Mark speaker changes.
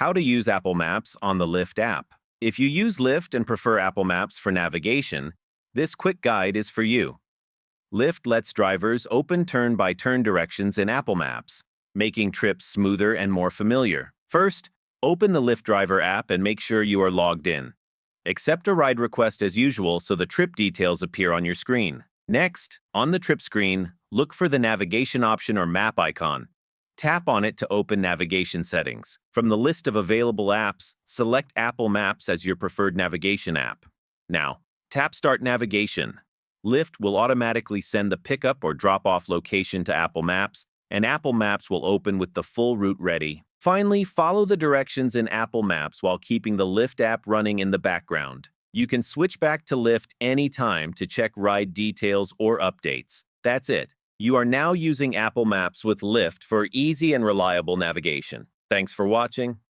Speaker 1: How to use Apple Maps on the Lyft app. If you use Lyft and prefer Apple Maps for navigation, this quick guide is for you. Lyft lets drivers open turn-by-turn directions in Apple Maps, making trips smoother and more familiar. First, open the Lyft driver app and make sure you are logged in. Accept a ride request as usual so the trip details appear on your screen. Next, on the trip screen, look for the navigation option or map icon. Tap on it to open navigation settings. From the list of available apps, select Apple Maps as your preferred navigation app. Now, tap Start Navigation. Lyft will automatically send the pickup or drop-off location to Apple Maps, and Apple Maps will open with the full route ready. Finally, follow the directions in Apple Maps while keeping the Lyft app running in the background. You can switch back to Lyft anytime to check ride details or updates. That's it. You are now using Apple Maps with Lyft for easy and reliable navigation. Thanks for watching.